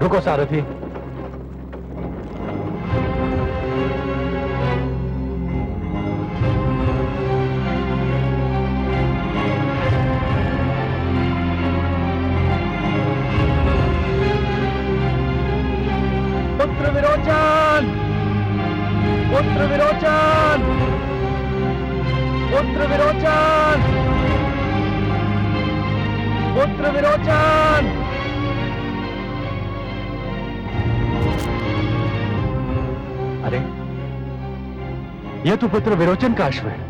रुको सारथी। पुत्र विरोचन, पुत्र विरोचन, पुत्र विरोचन, पुत्र विरोचन। अरे, यह तो पुत्र विरोचन का अश्व है।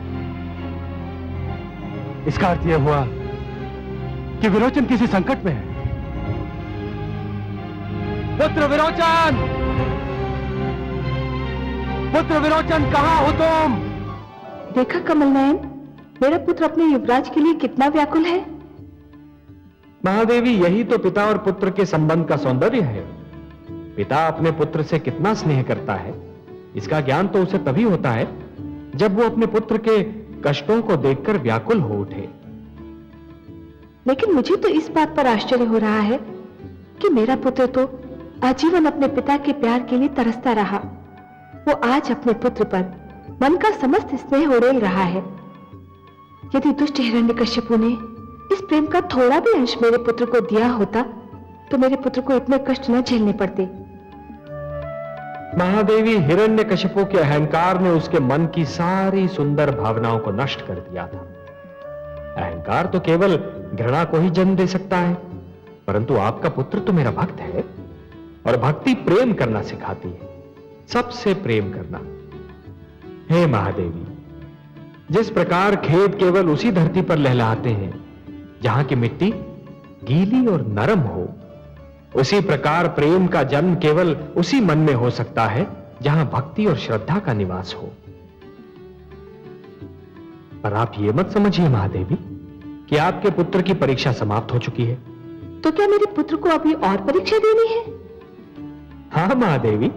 इसका अर्थ यह हुआ कि विरोचन किसी संकट में है। पुत्र विरोचन, पुत्र विरोचन, कहां हो तुम? देखा कमल नयन, मेरा पुत्र अपने युवराज के लिए कितना व्याकुल है। महादेवी, यही तो पिता और पुत्र के संबंध का सौंदर्य है। पिता अपने पुत्र से कितना स्नेह करता है, इसका ज्ञान तो उसे तभी होता है जब वो अपने पुत्र के कष्टों को देखकर व्याकुल हो उठे। लेकिन मुझे तो इस बात पर आश्चर्य हो रहा है कि मेरा पुत्र तो आजीवन अपने पिता के प्यार के लिए तरसता रहा। वो आज अपने पुत्र पर मन का समस्त स्नेह उड़ेल रहा है। यदि दुष्ट हिरण्यकश्यपु ने इस प्रेम का थोड़ा भी अंश मेरे पुत्र को दिया होता तो मेरे पुत्र को इतने कष्ट न झेलने पड़ते। महादेवी, हिरण्यकशिपु के अहंकार ने उसके मन की सारी सुंदर भावनाओं को नष्ट कर दिया था। अहंकार तो केवल घृणा को ही जन्म दे सकता है, परंतु आपका पुत्र तो मेरा भक्त है और भक्ति प्रेम करना सिखाती है, सबसे प्रेम करना। हे महादेवी, जिस प्रकार खेत केवल उसी धरती पर लहलहाते हैं जहां की मिट्टी गीली और नरम हो, उसी प्रकार प्रेम का जन्म केवल उसी मन में हो सकता है जहां भक्ति और श्रद्धा का निवास हो। पर आप ये मत समझिए महादेवी कि आपके पुत्र की परीक्षा समाप्त हो चुकी है। तो क्या मेरे पुत्र को अभी और परीक्षा देनी है? हाँ महादेवी,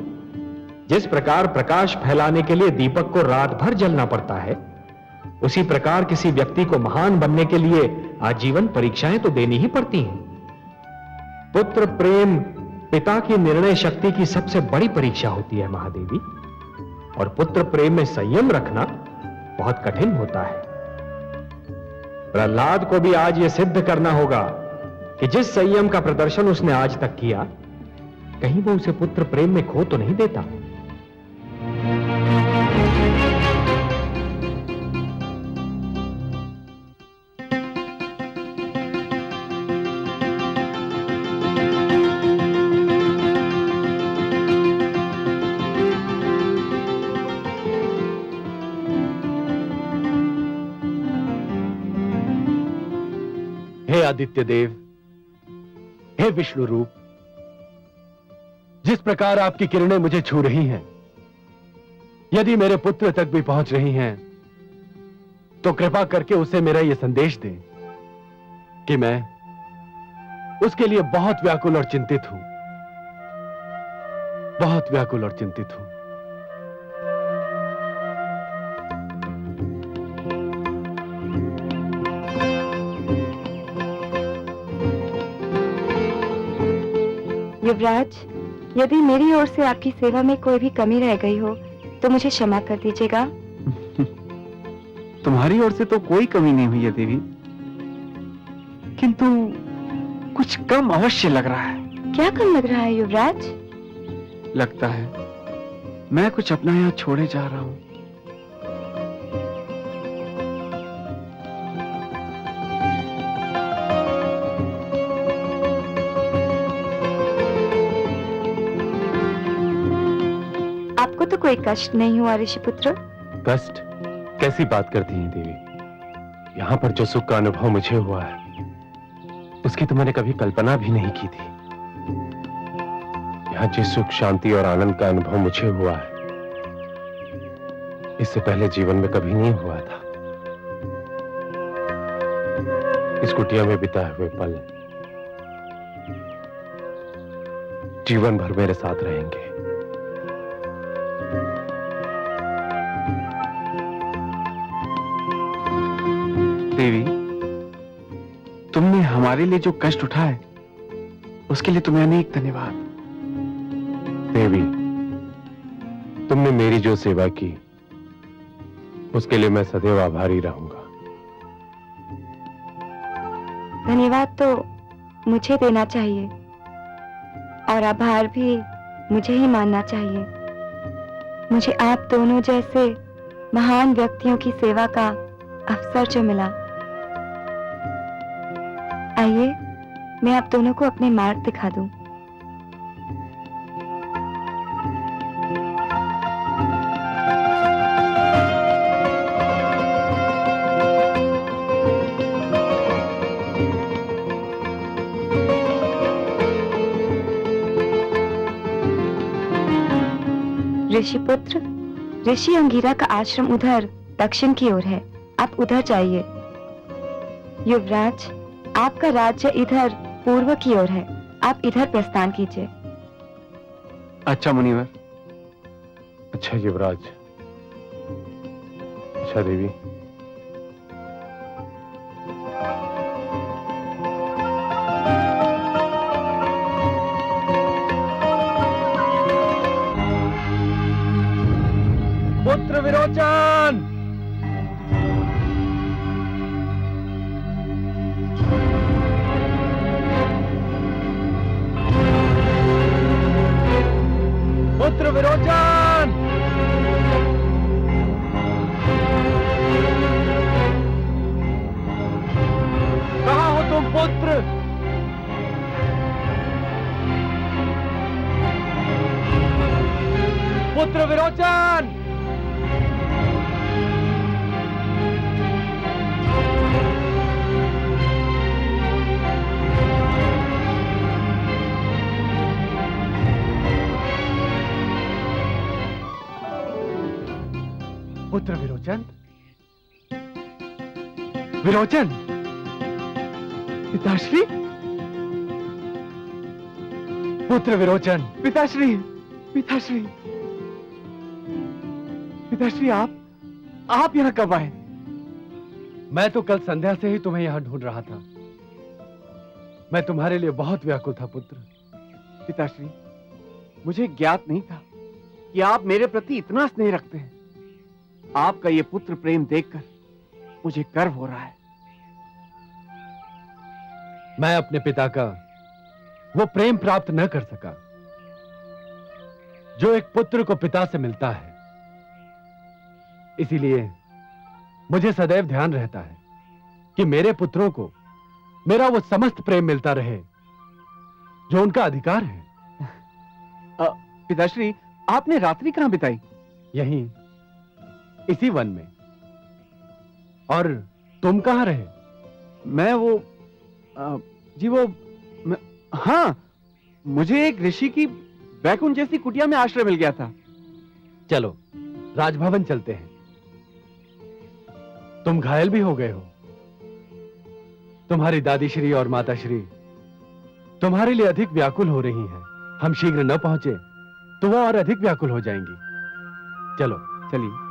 जिस प्रकार प्रकाश फैलाने के लिए दीपक को रात भर जलना पड़ता है, उसी प्रकार किसी व्यक्ति को महान बनने के लिए आजीवन परीक्षाएं तो देनी ही पड़ती हैं। पुत्र प्रेम पिता की निर्णय शक्ति की सबसे बड़ी परीक्षा होती है महादेवी, और पुत्र प्रेम में संयम रखना बहुत कठिन होता है। प्रहलाद को भी आज यह सिद्ध करना होगा कि जिस संयम का प्रदर्शन उसने आज तक किया, कहीं वो उसे पुत्र प्रेम में खो तो नहीं देता। हे आदित्य देव, हे विष्णु रूप, जिस प्रकार आपकी किरणें मुझे छू रही हैं, यदि मेरे पुत्र तक भी पहुंच रही हैं, तो कृपा करके उसे मेरा यह संदेश दें कि मैं उसके लिए बहुत व्याकुल और चिंतित हूं, बहुत व्याकुल और चिंतित हूं। युवराज, यदि मेरी ओर से आपकी सेवा में कोई भी कमी रह गई हो तो मुझे क्षमा कर दीजिएगा। तुम्हारी ओर से तो कोई कमी नहीं हुई है देवी, किंतु कुछ कम अवश्य लग रहा है। क्या कम लग रहा है युवराज? लगता है मैं कुछ अपना यहाँ छोड़े जा रहा हूँ। आपको तो कोई कष्ट नहीं हुआ ऋषिपुत्र? कष्ट? कैसी बात करती हैं देवी? यहाँ पर जो सुख का अनुभव मुझे हुआ है, उसकी तो मैंने कभी कल्पना भी नहीं की थी। यहाँ जिस सुख, शांति और आनंद का अनुभव मुझे हुआ है, इससे पहले जीवन में कभी नहीं हुआ था। इस कुटिया में बिताए हुए पल जीवन भर मेरे साथ रहेंगे। देवी, तुमने हमारे लिए जो कष्ट उठाए उसके लिए तुम्हें अनेक धन्यवाद। देवी, तुमने मेरी जो सेवा की उसके लिए मैं सदैव आभारी रहूंगा। धन्यवाद तो मुझे देना चाहिए और आभार भी मुझे ही मानना चाहिए। मुझे आप दोनों जैसे महान व्यक्तियों की सेवा का अवसर जो मिला। आइए मैं आप दोनों को अपने मार्ग दिखा दूं। ऋषिपुत्र, ऋषि अंगिरा का आश्रम उधर दक्षिण की ओर है, आप उधर जाइए। युवराज, आपका राज्य इधर पूर्व की ओर है, आप इधर प्रस्थान कीजिए। अच्छा मुनिवर। अच्छा युवराज। अच्छा देवी। पुत्र विरोचन, पुत्र विरोचन, कहाँ हो तुम पुत्र? पुत्र विरोचन, पुत्र विरोचन, विरोचन, पिताश्री, पुत्र विरोचन, पिताश्री, पिताश्री, पिताश्री, आप यहाँ कब आए? मैं तो कल संध्या से ही तुम्हें यहां ढूंढ रहा था। मैं तुम्हारे लिए बहुत व्याकुल था पुत्र। पिताश्री, मुझे ज्ञात नहीं था कि आप मेरे प्रति इतना स्नेह रखते हैं। आपका ये पुत्र प्रेम देखकर मुझे गर्व हो रहा है। मैं अपने पिता का वो प्रेम प्राप्त न कर सका जो एक पुत्र को पिता से मिलता है। इसीलिए मुझे सदैव ध्यान रहता है कि मेरे पुत्रों को मेरा वो समस्त प्रेम मिलता रहे जो उनका अधिकार है। पिताश्री, आपने रात्रि कहां बिताई? यहीं इसी वन में। और तुम कहां रहे? मैं हाँ, मुझे एक ऋषि की बैकुंठ जैसी कुटिया में आश्रय मिल गया था। चलो राजभवन चलते हैं। तुम घायल भी हो गए हो। तुम्हारी दादीश्री और माताश्री तुम्हारे लिए अधिक व्याकुल हो रही हैं। हम शीघ्र न पहुंचे तो वो और अधिक व्याकुल हो जाएंगी। चलो चलिए।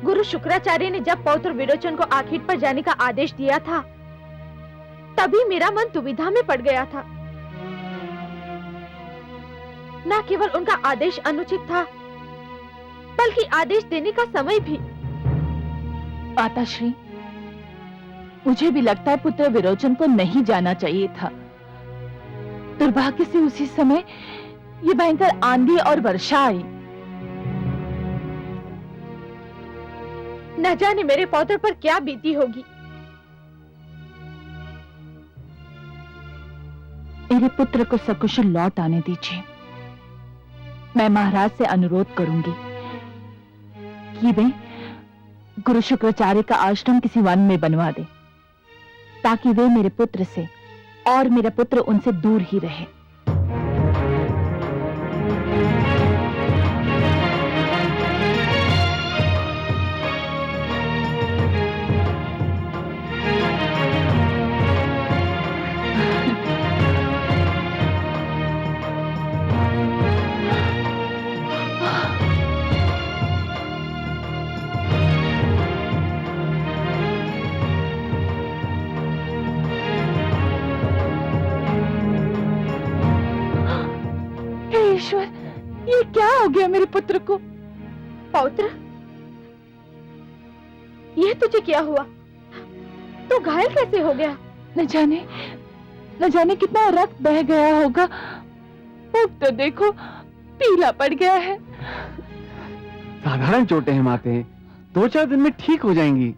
गुरु शुक्राचार्य ने जब पौत्र विरोचन को आखिर पर जाने का आदेश दिया था, तभी मेरा मन दुविधा में पड़ गया था। न केवल उनका आदेश अनुचित था, बल्कि आदेश देने का समय भी। माताश्री, मुझे भी लगता है पुत्र विरोचन को नहीं जाना चाहिए था। दुर्भाग्य से उसी समय ये भयंकर आंधी और वर्षा आई। न जाने मेरे पौत्र पर क्या बीती होगी। मेरे पुत्र को सकुशल लौट आने दीजिए। मैं महाराज से अनुरोध करूंगी कि वे गुरु शुक्राचार्य का आश्रम किसी वन में बनवा दे, ताकि वे मेरे पुत्र से और मेरा पुत्र उनसे दूर ही रहे। ईश्वर, ये क्या हो गया मेरे पुत्र को? पौत्र, यह तुझे क्या हुआ? तू घायल कैसे हो गया? न जाने कितना रक्त बह गया होगा। मुख तो देखो, पीला पड़ गया है। साधारण चोटें हैं माते, 2-4 दिन में ठीक हो जाएंगी।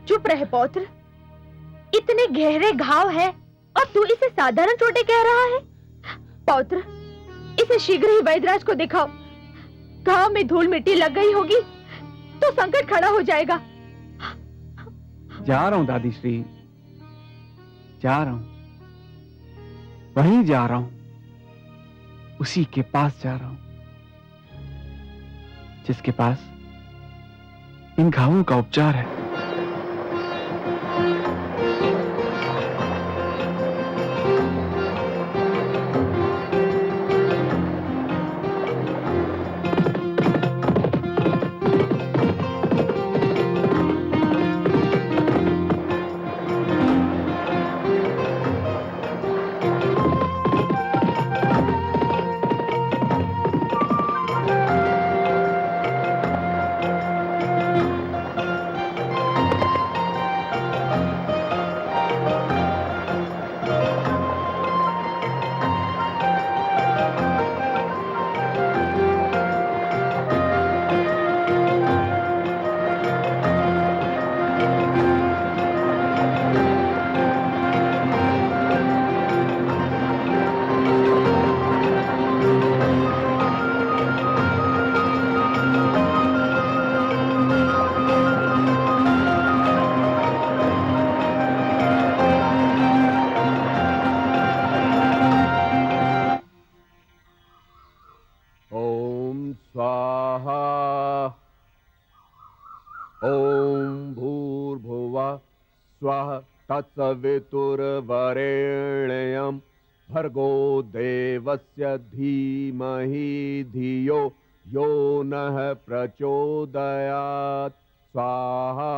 चुप रहे पौत्र, इतने गहरे घाव है और तू इसे साधारण चोटें कह रहा है? पौत्र, इसे शीघ्र ही वैद्यराज को दिखाओ। घाव में धूल मिट्टी लग गई होगी तो संकट खड़ा हो जाएगा। जा रहा हूं दादी श्री, जा रहा हूं, वहीं जा रहा हूं, उसी के पास जा रहा हूं जिसके पास इन घावों का उपचार है। तत्सवितुर्वरेण्यं भर्गो देवस्य धीमहि धियो यो नः प्रचोदयात्। स्वाहा।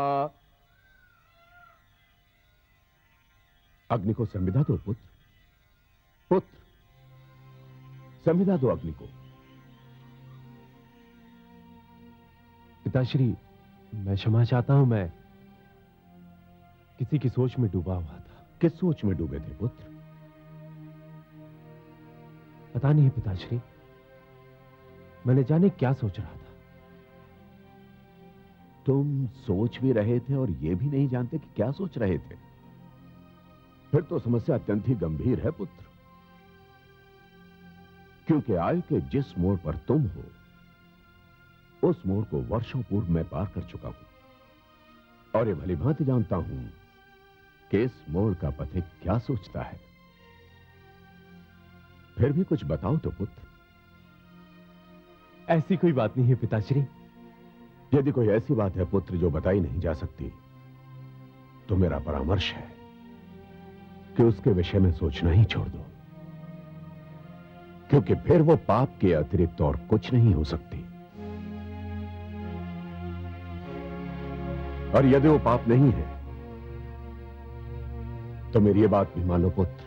अग्नि को संविदा दो पुत्र, पुत्र संविदा दो अग्नि को। पिताश्री, मैं क्षमा चाहता हूं, मैं किसी की सोच में डूबा हुआ था। किस सोच में डूबे थे पुत्र? पता नहीं पिताश्री, मैंने जाने क्या सोच रहा था। तुम सोच भी रहे थे और यह भी नहीं जानते कि क्या सोच रहे थे? फिर तो समस्या अत्यंत ही गंभीर है पुत्र, क्योंकि आयु के जिस मोड़ पर तुम हो उस मोड़ को वर्षों पूर्व मैं पार कर चुका हूं और ये भलीभांति जानता हूं कि इस मोड़ का पथिक क्या सोचता है। फिर भी कुछ बताओ तो पुत्र। ऐसी कोई बात नहीं है पिताश्री। यदि कोई ऐसी बात है पुत्र जो बताई नहीं जा सकती, तो मेरा परामर्श है कि उसके विषय में सोचना ही छोड़ दो, क्योंकि फिर वो पाप के अतिरिक्त और कुछ नहीं हो सकती। और यदि वो पाप नहीं है तो मेरी ये बात भी मानो पुत्र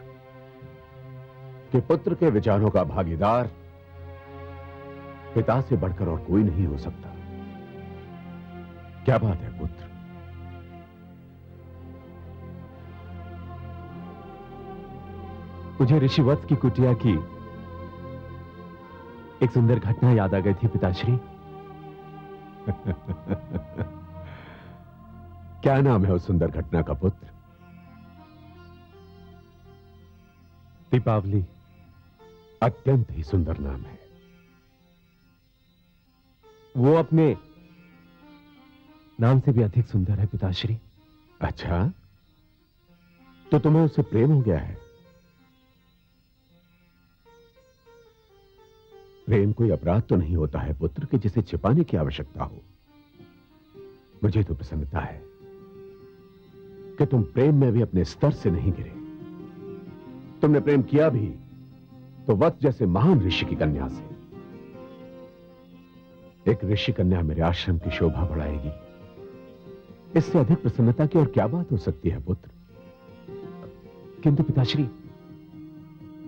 कि पुत्र के विचारों का भागीदार पिता से बढ़कर और कोई नहीं हो सकता। क्या बात है पुत्र? मुझे ऋषि वत्स की कुटिया की एक सुंदर घटना याद आ गई थी पिताश्री। क्या नाम है उस सुंदर घटना का पुत्र? दीपावली। अत्यंत ही सुंदर नाम है। वो अपने नाम से भी अधिक सुंदर है पिताश्री। अच्छा, तो तुम्हें उससे प्रेम हो गया है? प्रेम कोई अपराध तो नहीं होता है पुत्र कि जिसे छिपाने की आवश्यकता हो। मुझे तो प्रसन्नता है कि तुम प्रेम में भी अपने स्तर से नहीं गिरे। तुमने प्रेम किया भी तो वत्स जैसे महान ऋषि की कन्या से। एक ऋषि कन्या मेरे आश्रम की शोभा बढ़ाएगी, इससे अधिक प्रसन्नता की और क्या बात हो सकती है पुत्र? किंतु पिताश्री,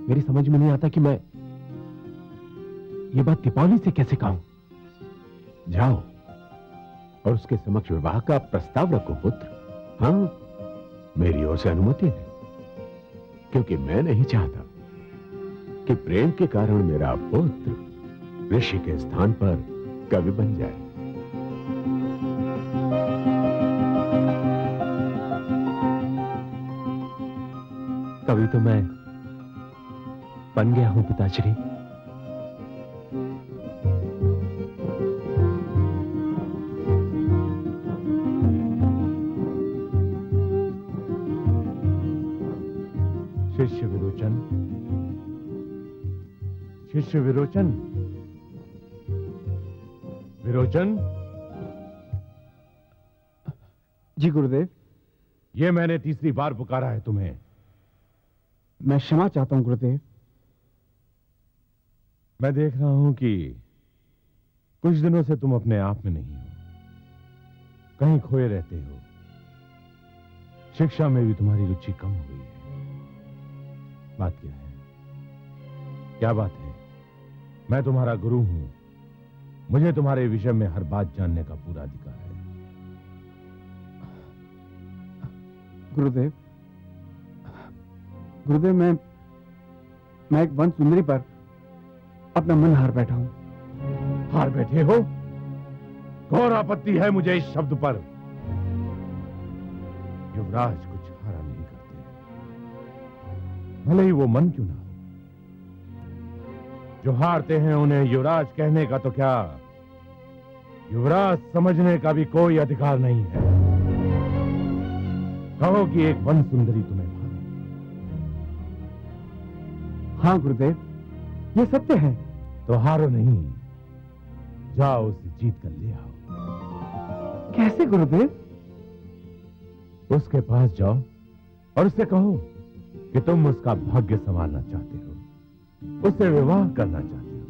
मेरी समझ में नहीं आता कि मैं ये बात दीपावली से कैसे कहूं। जाओ और उसके समक्ष विवाह का प्रस्ताव रखो पुत्र। हाँ, मेरी ओर से अनुमति है, क्योंकि मैं नहीं चाहता कि प्रेम के कारण मेरा पुत्र ऋषि के स्थान पर कवि बन जाए। कवि तो मैं बन गया हूं पिताश्री। शिष्य विरोचन, शिष्य विरोचन, विरोचन। जी गुरुदेव। ये मैंने तीसरी बार पुकारा है तुम्हें। मैं क्षमा चाहता हूं गुरुदेव। मैं देख रहा हूं कि कुछ दिनों से तुम अपने आप में नहीं हो, कहीं खोए रहते हो। शिक्षा में भी तुम्हारी रुचि कम हो गई है। बात क्या है? क्या बात है? मैं तुम्हारा गुरु हूं, मुझे तुम्हारे विषय में हर बात जानने का पूरा अधिकार है। गुरुदेव, गुरुदेव, मैं एक वन सुंदरी पर अपना मन हार बैठा हूं। हार बैठे हो? घोर आपत्ति है मुझे इस शब्द पर। युवराज कुछ हारा नहीं करते, भले ही वो मन क्यों ना हो। जो हारते हैं उन्हें युवराज कहने का तो क्या, युवराज समझने का भी कोई अधिकार नहीं है। कहो कि एक वन सुंदरी तुम्हें भावे। हाँ गुरुदेव, ये सत्य है। तो हारो नहीं, जाओ उसे जीत कर ले आओ। कैसे गुरुदेव? उसके पास जाओ और उससे कहो कि तुम उसका भाग्य संवारना चाहते हो, उससे विवाह करना चाहते हो।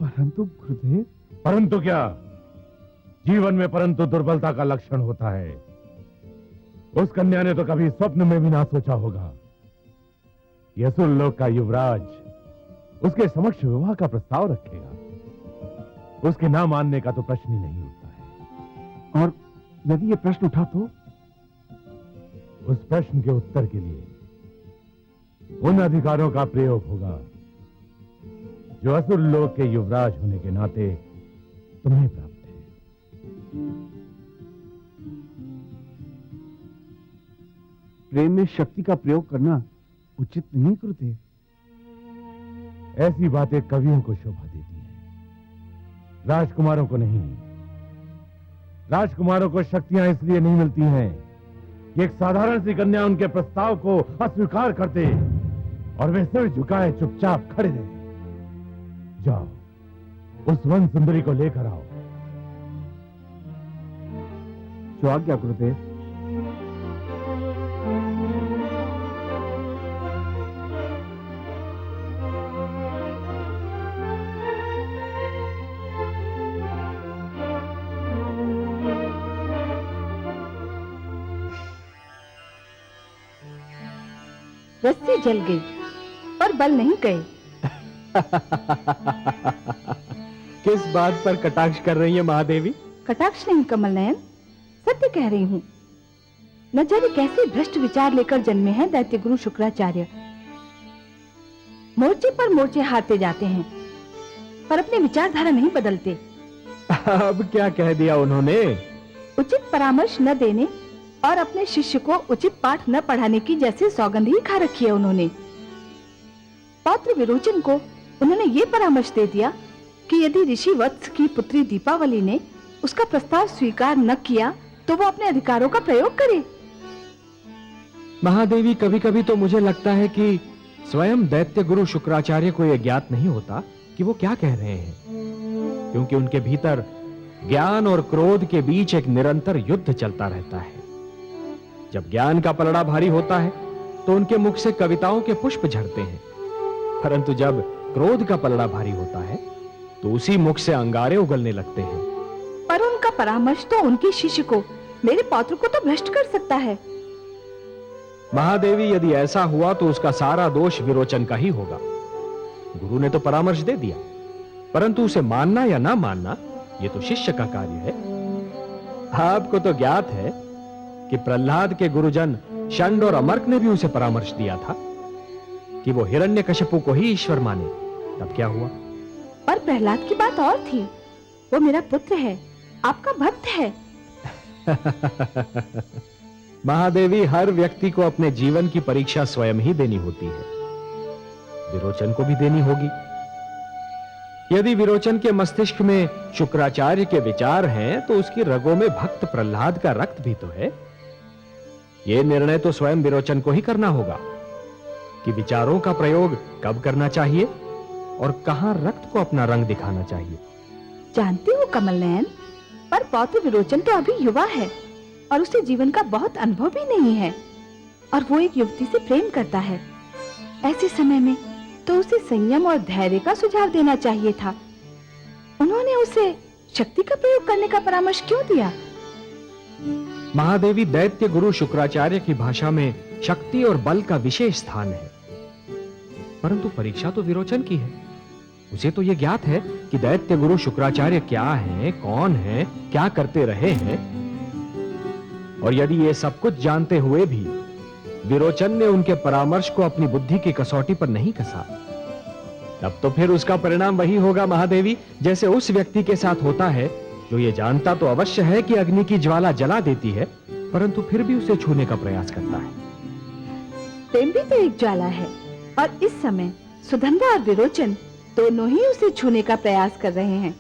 परंतु गुरुदेव। परंतु क्या? जीवन में परंतु दुर्बलता का लक्षण होता है। उस कन्या ने तो कभी स्वप्न में भी ना सोचा होगा कि असुर लोक का युवराज उसके समक्ष विवाह का प्रस्ताव रखेगा। उसके ना मानने का तो प्रश्न ही नहीं उठता है। और यदि ये प्रश्न उठा तो? उस प्रश्न के उत्तर के लिए उन अधिकारों का प्रयोग होगा जो असुर लोक के युवराज होने के नाते तुम्हें प्राप्त है। प्रेम में शक्ति का प्रयोग करना उचित नहीं गुरुदेव। ऐसी बातें कवियों को शोभा देती हैं, राजकुमारों को नहीं। राजकुमारों को शक्तियां इसलिए नहीं मिलती हैं कि एक साधारण सी कन्या उनके प्रस्ताव को अस्वीकार कर दे और वे सिर झुकाए चुपचाप खड़े रहे। जाओ उस वन सुंदरी को लेकर आओ। जो आज्ञा गुरुदेव। रस्सी जल गई और बल नहीं गए। किस बात पर कटाक्ष कर रही है महादेवी? कटाक्ष नहीं कमल नयन, सत्य कह रही हूँ। न जाने कैसे भ्रष्ट विचार लेकर जन्मे हैं दैत्य गुरु शुक्राचार्य। मोर्चे पर मोर्चे हारते जाते हैं, पर अपनी विचारधारा नहीं बदलते। अब क्या कह दिया उन्होंने? उचित परामर्श न देने और अपने शिष्य को उचित पाठ न पढ़ाने की जैसे सौगंध ही खा रखी है उन्होंने। पौत्र विरोचन को उन्होंने ये परामर्श दे दिया कि यदि ऋषि वत्स की पुत्री दीपावली ने उसका प्रस्ताव स्वीकार न किया तो वो अपने अधिकारों का प्रयोग करे। महादेवी, कभी कभी तो मुझे लगता है कि स्वयं दैत्य गुरु शुक्राचार्य को यह ज्ञात नहीं होता कि वो क्या कह रहे हैं, क्योंकि उनके भीतर ज्ञान और क्रोध के बीच एक निरंतर युद्ध चलता रहता है। जब ज्ञान का पलड़ा भारी होता है तो उनके मुख से कविताओं के पुष्प झड़ते हैं, परंतु जब क्रोध का पलड़ा भारी होता है तो उसी मुख से अंगारे उगलने लगते हैं। पर उनका परामर्श तो उनके शिष्य को, मेरे पौत्र को तो भ्रष्ट कर सकता है। महादेवी, यदि ऐसा हुआ तो उसका सारा दोष विरोचन का ही होगा। गुरु ने तो परामर्श दे दिया, परंतु उसे मानना या ना मानना यह तो शिष्य का कार्य है। आपको तो ज्ञात है कि प्रहलाद के गुरुजन षंड और अमर्क ने भी उसे परामर्श दिया था कि वो हिरण्यकशिपु को ही ईश्वर माने। तब क्या हुआ? पर प्रहलाद की बात और थी। वो मेरा पुत्र है, आपका भक्त है। महादेवी, हर व्यक्ति को अपने जीवन की परीक्षा स्वयं ही देनी होती है, विरोचन को भी देनी होगी। यदि विरोचन के मस्तिष्क में शुक्राचार्य के विचार हैं तो उसकी रगों में भक्त प्रहलाद का रक्त भी तो है। यह निर्णय तो स्वयं विरोचन को ही करना होगा कि विचारों का प्रयोग कब करना चाहिए और कहां रक्त को अपना रंग दिखाना चाहिए। जानती हूँ कमल नयन, पर पौत्र विरोचन तो अभी युवा है और उसे जीवन का बहुत अनुभव भी नहीं है, और वो एक युवती से प्रेम करता है। ऐसे समय में तो उसे संयम और धैर्य का सुझाव देना चाहिए था। उन्होंने उसे शक्ति का प्रयोग करने का परामर्श क्यों दिया? महादेवी, दैत्य गुरु शुक्राचार्य की भाषा में शक्ति और बल का विशेष स्थान है, परंतु परीक्षा तो विरोचन की है। उसे तो यह ज्ञात है कि दैत्य गुरु शुक्राचार्य क्या हैं, कौन हैं, क्या करते रहे हैं, और यदि ये सब कुछ जानते हुए भी विरोचन ने उनके परामर्श को अपनी बुद्धि की कसौटी पर नहीं कसा, तब तो फिर उसका परिणाम वही होगा महादेवी, जैसे उस व्यक्ति के साथ होता है जो ये जानता तो अवश्य है कि अग्नि की ज्वाला जला देती है, परंतु फिर भी उसे छूने का प्रयास करता है। प्रेम भी तो एक ज्वाला है, और इस समय सुधन्वा और विरोचन दोनों ही उसे छूने का प्रयास कर रहे हैं।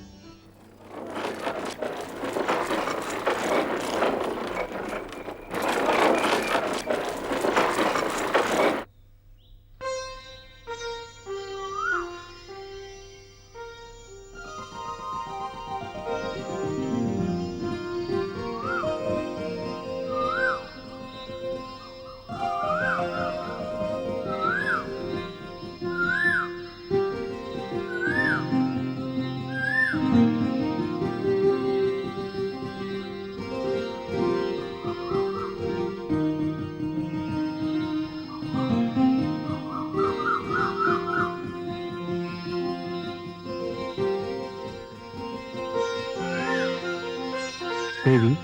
देवी,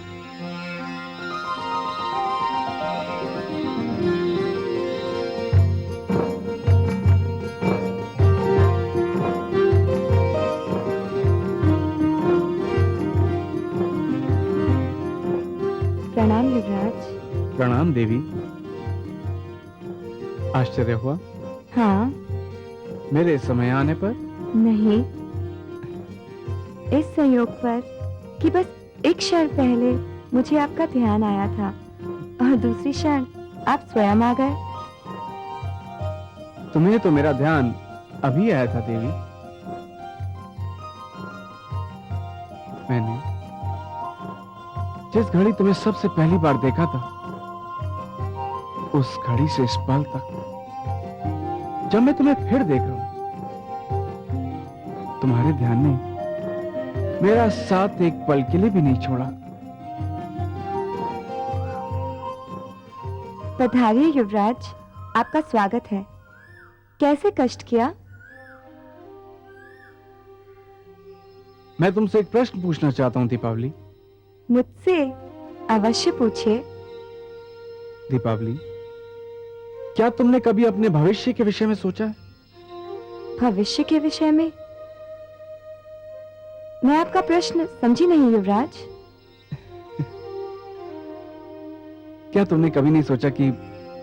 प्रणाम युवराज। प्रणाम देवी। आश्चर्य हुआ हाँ, मेरे समय आने पर? नहीं, इस संयोग पर कि बस एक क्षण पहले मुझे आपका ध्यान आया था और दूसरी क्षण आप स्वयं आ गए। तुम्हें तो मेरा ध्यान अभी आया था देवी। मैंने जिस घड़ी तुम्हें सबसे पहली बार देखा था, उस घड़ी से इस पल तक जब मैं तुम्हें फिर देख रहा हूं, तुम्हारे ध्यान ने मेरा साथ एक पल के लिए भी नहीं छोड़ा। पधारिए युवराज, आपका स्वागत है। कैसे कष्ट किया? मैं तुमसे एक प्रश्न पूछना चाहता हूं दीपावली। मुझसे? अवश्य पूछिए। दीपावली, क्या तुमने कभी अपने भविष्य के विषय में सोचा है? भविष्य के विषय में? मैं आपका प्रश्न समझी नहीं युवराज। क्या तुमने कभी नहीं सोचा कि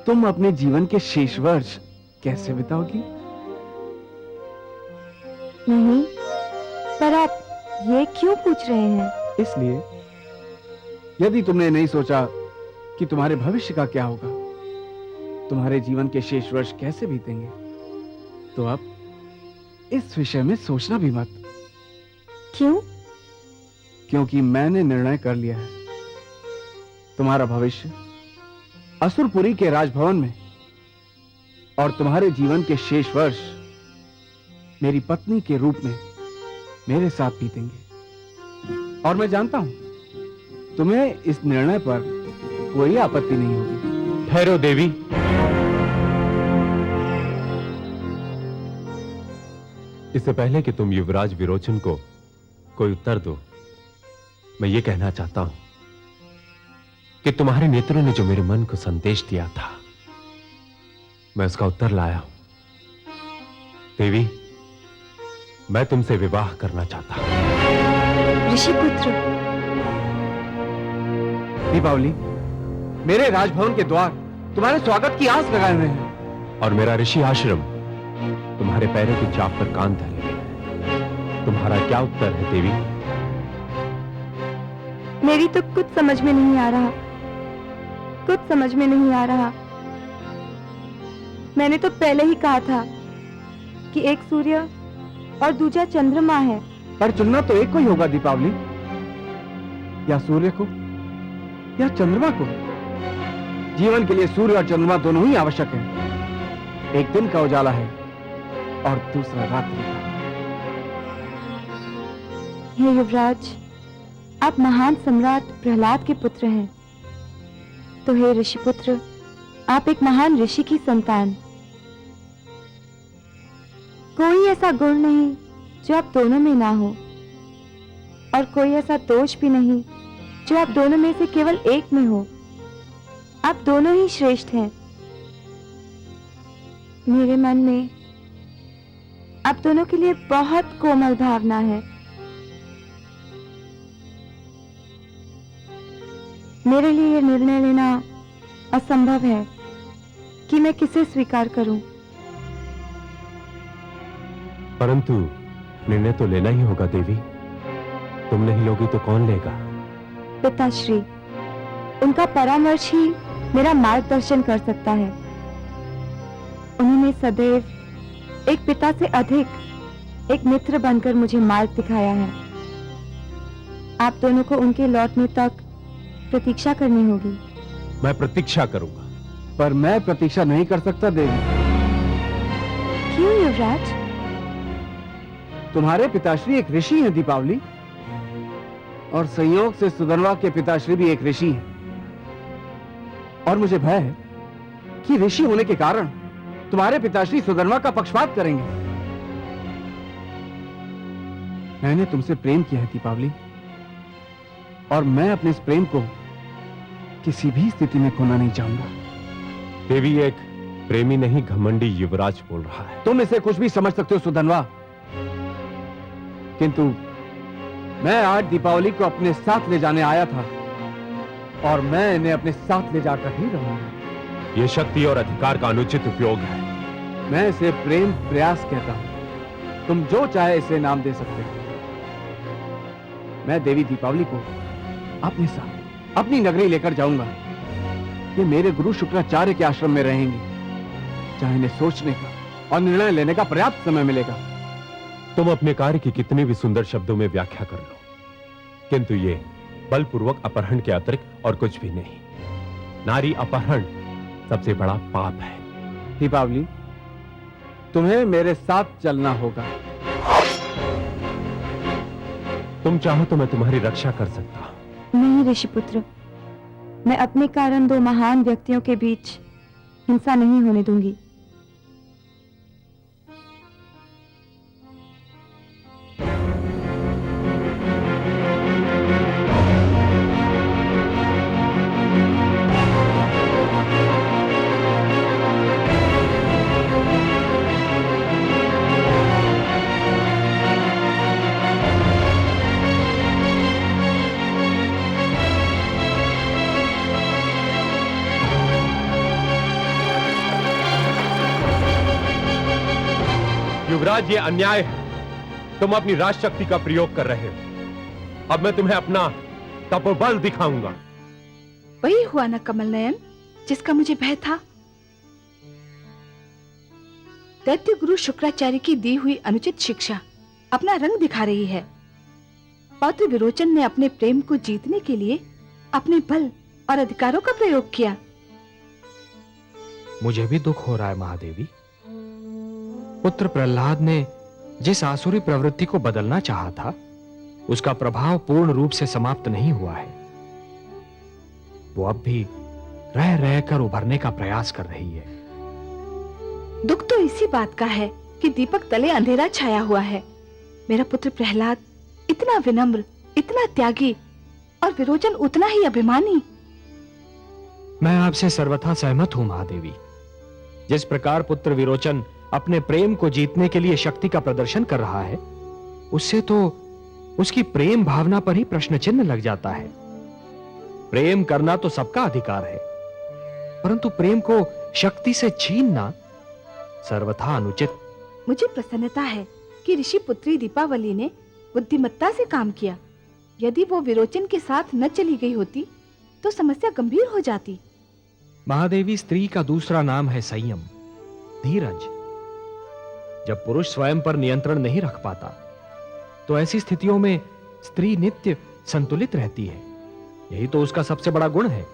तुम अपने जीवन के शेष वर्ष कैसे बिताओगी? नहीं, ये क्यों पूछ रहे हैं? इसलिए यदि तुमने नहीं सोचा कि तुम्हारे भविष्य का क्या होगा, तुम्हारे जीवन के शेष वर्ष कैसे बीतेंगे, तो अब इस विषय में सोचना भी मत। क्यों? क्योंकि मैंने निर्णय कर लिया है। तुम्हारा भविष्य असुरपुरी के राजभवन में और तुम्हारे जीवन के शेष वर्ष मेरी पत्नी के रूप में मेरे साथ बीतेंगे। और मैं जानता हूं तुम्हें इस निर्णय पर कोई आपत्ति नहीं होगी। ठहरो देवी। इससे पहले कि तुम युवराज विरोचन को कोई उत्तर दो, मैं ये कहना चाहता हूं कि तुम्हारे नेत्रों ने जो मेरे मन को संदेश दिया था, मैं उसका उत्तर लाया हूं। देवी, मैं तुमसे विवाह करना चाहता हूं। ऋषिपुत्र, दीपावली, मेरे राजभवन के द्वार तुम्हारे स्वागत की आस लगाए हुए हैं और मेरा ऋषि आश्रम तुम्हारे पैरों की चाप पर कान धरे हुए है। तुम्हारा क्या उत्तर है देवी? मेरी तो कुछ समझ में नहीं आ रहा, कुछ समझ में नहीं आ रहा। मैंने तो पहले ही कहा था कि एक सूर्य और दूसरा चंद्रमा है। पर चुनना तो एक को ही होगा दीपावली, या सूर्य को या चंद्रमा को। जीवन के लिए सूर्य और चंद्रमा दोनों ही आवश्यक हैं। एक दिन का उजाला है और दूसरा रात्रि का। हे युवराज, आप महान सम्राट प्रहलाद के पुत्र हैं, तो हे ऋषिपुत्र, आप एक महान ऋषि की संतान। कोई ऐसा गुण नहीं जो आप दोनों में ना हो, और कोई ऐसा दोष भी नहीं जो आप दोनों में से केवल एक में हो। आप दोनों ही श्रेष्ठ हैं। मेरे मन में आप दोनों के लिए बहुत कोमल भावना है। मेरे लिए यह निर्णय लेना असंभव है कि मैं किसे स्वीकार करूं। परंतु निर्णय तो लेना ही होगा देवी। तुम नहीं लोगी तो कौन लेगा? पिताश्री, उनका परामर्श ही मेरा मार्गदर्शन कर सकता है। उन्होंने सदैव एक पिता से अधिक एक मित्र बनकर मुझे मार्ग दिखाया है। आप दोनों को उनके लौटने तक प्रतीक्षा करनी होगी। मैं प्रतीक्षा करूंगा। पर मैं प्रतीक्षा नहीं कर सकता देवी। क्यों युवराज? तुम्हारे पिताश्री एक ऋषि हैं दीपावली, और संयोग से सुधनवा के पिताश्री भी एक ऋषि हैं। और मुझे भय है कि ऋषि होने के कारण तुम्हारे पिताश्री सुधनवा का पक्षपात करेंगे। मैंने तुमसे प्रेम किया है दीपावली, और मैं अपने इस प्रेम को किसी भी स्थिति में खोना नहीं चाहूंगा। देवी, एक प्रेमी नहीं घमंडी युवराज बोल रहा है। तुम इसे कुछ भी समझ सकते हो सुधनवा, किंतु मैं आज दीपावली को अपने साथ ले जाने आया था, और मैं इन्हें अपने साथ ले जाकर ही रहूंगा। यह शक्ति और अधिकार का अनुचित उपयोग है। मैं इसे प्रेम प्रयास कहता हूं। तुम जो चाहे इसे नाम दे सकते हो। मैं देवी दीपावली को अपने साथ अपनी नगरी लेकर जाऊंगा। ये मेरे गुरु शुक्राचार्य के आश्रम में रहेंगे, जहां इन्हें सोचने का और निर्णय लेने का पर्याप्त समय मिलेगा। तुम अपने कार्य की कितनी भी सुंदर शब्दों में व्याख्या कर लो, किंतु ये बलपूर्वक अपहरण के अतिरिक्त और कुछ भी नहीं। नारी अपहरण सबसे बड़ा पाप है। दीपावली, तुम्हें मेरे साथ चलना होगा। तुम चाहो तो मैं तुम्हारी रक्षा कर सकता हूं। नहीं ऋषिपुत्र, मैं अपने कारण दो महान व्यक्तियों के बीच हिंसा नहीं होने दूंगी। युवराज, ये अन्याय है। तुम अपनी राजशक्ति का प्रयोग कर रहे हो। अब मैं तुम्हें अपना तपोबल दिखाऊंगा। वही हुआ ना कमल नयन, जिसका मुझे भय था। दैत्य गुरु शुक्राचार्य की दी हुई अनुचित शिक्षा अपना रंग दिखा रही है। पौत्र विरोचन ने अपने प्रेम को जीतने के लिए अपने बल और अधिकारों का प्रयोग किया। मुझे भी दुख हो रहा है महादेवी। पुत्र प्रहलाद ने जिस आसुरी प्रवृत्ति को बदलना चाहा था, उसका प्रभाव पूर्ण रूप से समाप्त नहीं हुआ है। वो अब भी रह रहकर उभरने का प्रयास कर रही है। दुख तो इसी बात का है कि दीपक तले अंधेरा छाया हुआ है। मेरा पुत्र प्रहलाद इतना विनम्र, इतना त्यागी, और विरोचन उतना ही अभिमानी। मैं आपसे सर्वथा सहमत हूं महादेवी। जिस प्रकार पुत्र विरोचन अपने प्रेम को जीतने के लिए शक्ति का प्रदर्शन कर रहा है, उससे तो उसकी प्रेम भावना पर ही प्रश्न चिन्ह लग जाता है। प्रेम करना तो सबका अधिकार है, परंतु प्रेम को शक्ति से छीनना सर्वथा अनुचित। मुझे प्रसन्नता है कि ऋषि पुत्री दीपावली ने बुद्धिमत्ता से काम किया। यदि वो विरोचन के साथ न चली गई होती तो समस्या गंभीर हो जाती। महादेवी, स्त्री का दूसरा नाम है संयम, धीरज। जब पुरुष स्वयं पर नियंत्रण नहीं रख पाता, तो ऐसी स्थितियों में स्त्री नित्य संतुलित रहती है। यही तो उसका सबसे बड़ा गुण है।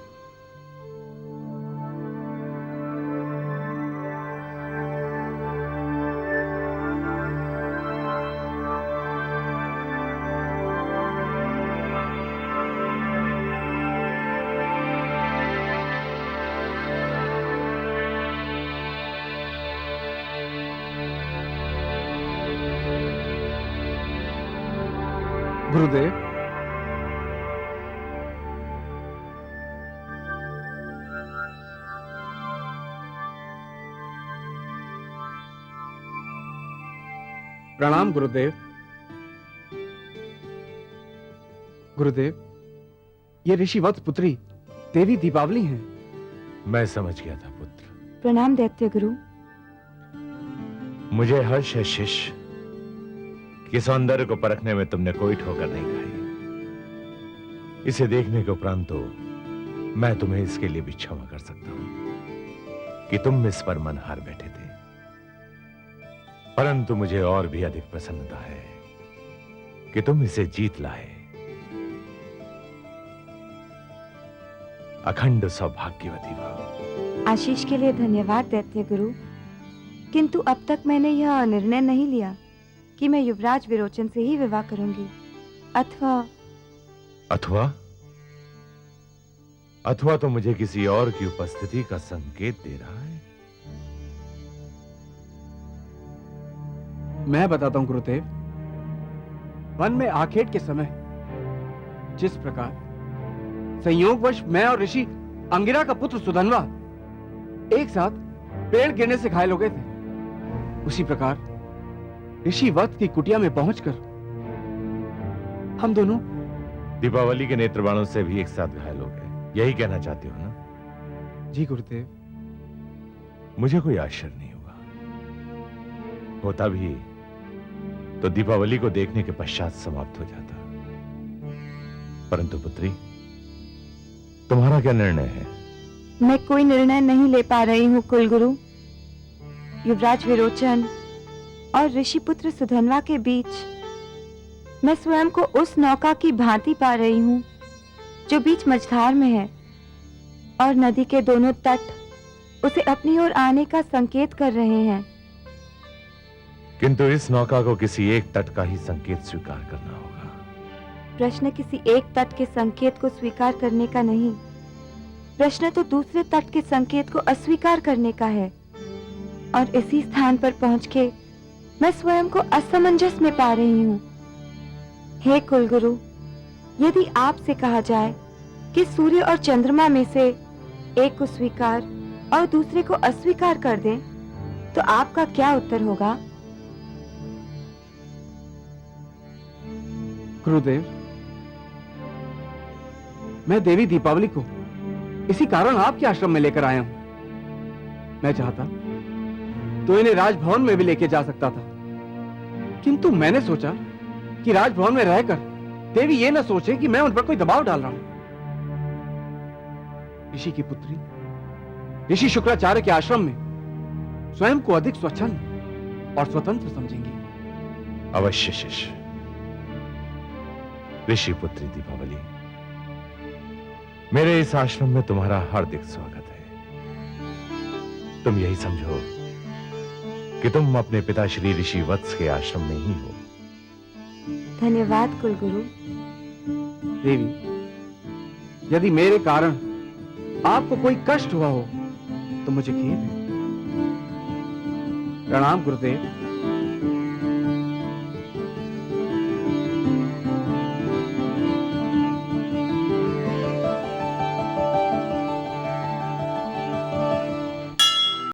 गुरुदेव, प्रणाम गुरुदेव। गुरुदेव, ये ऋषि वत्स पुत्री देवी दीपावली हैं। मैं समझ गया था पुत्र। प्रणाम दैत्य गुरु। मुझे हर्ष है शिष्य कि सौंदर्य को परखने में तुमने कोई ठोकर नहीं खाई। इसे देखने के उपरांत तो मैं तुम्हें इसके लिए भी क्षमा कर सकता हूं कि तुम इस पर मन हार बैठे थे। परंतु मुझे और भी अधिक प्रसन्नता है कि तुम इसे जीत लाए। अखंड सौभाग्यवती रहो। आशीष के लिए धन्यवाद दैत्य गुरु, किंतु अब तक मैंने यह निर्णय नहीं लिया कि मैं युवराज विरोचन से ही विवाह करूंगी, अथवा अथवा तो मुझे किसी और की उपस्थिति का संकेत दे रहा है। मैं बताता हूं गुरुदेव। वन में आखेट के समय जिस प्रकार संयोगवश मैं और ऋषि अंगिरा का पुत्र सुधनवा एक साथ पेड़ गिरने से घायल हो गए थे, उसी प्रकार ऋषि वत्स की कुटिया में पहुंचकर हम दोनों दीपावली के नेत्रबाणों से भी एक साथ घायल हो गए। यही कहना चाहते हो ना? जी गुरुदेव। मुझे कोई आश्चर्य नहीं हुआ। होता भी तो दीपावली को देखने के पश्चात समाप्त हो जाता। परंतु पुत्री, तुम्हारा क्या निर्णय है? मैं कोई निर्णय नहीं ले पा रही हूँ कुलगुरु। युवराज विरोचन और ऋषिपुत्र सुधनवा के बीच मैं स्वयं को उस नौका की भांति पा रही हूँ जो बीच मझधार में है, और नदी के दोनों तट उसे अपनी ओर आने का संकेत कर रहे हैं। किंतु इस नौका को किसी एक तट का ही संकेत स्वीकार करना होगा। प्रश्न किसी एक तट के संकेत को स्वीकार करने का नहीं, प्रश्न तो दूसरे तट के संकेत को अस्वीकार करने का है। और इसी स्थान पर पहुंच के मैं स्वयं को असमंजस में पा रही हूँ। हे कुलगुरु, यदि आपसे कहा जाए कि सूर्य और चंद्रमा में से एक को स्वीकार और दूसरे को अस्वीकार कर दें, तो आपका क्या उत्तर होगा? गुरुदेव, मैं देवी दीपावली को इसी कारण आपके आश्रम में लेकर आया हूं। मैं चाहता तो इन्हें राजभवन में भी लेके जा सकता था, किंतु मैंने सोचा कि राजभवन में रहकर देवी ये ना सोचे कि मैं उन पर कोई दबाव डाल रहा हूं। ऋषि की पुत्री ऋषि शुक्राचार्य के आश्रम में स्वयं को अधिक स्वच्छंद और स्वतंत्र समझेंगे। अवश्य शिष्य। ऋषि पुत्री दीपावली, मेरे इस आश्रम में तुम्हारा हार्दिक स्वागत है। तुम यही समझो कि तुम अपने पिता श्री ऋषि वत्स के आश्रम में ही हो। धन्यवाद कुलगुरु। देवी, यदि मेरे कारण आपको कोई कष्ट हुआ हो तो मुझे खेद है। प्रणाम गुरुदेव।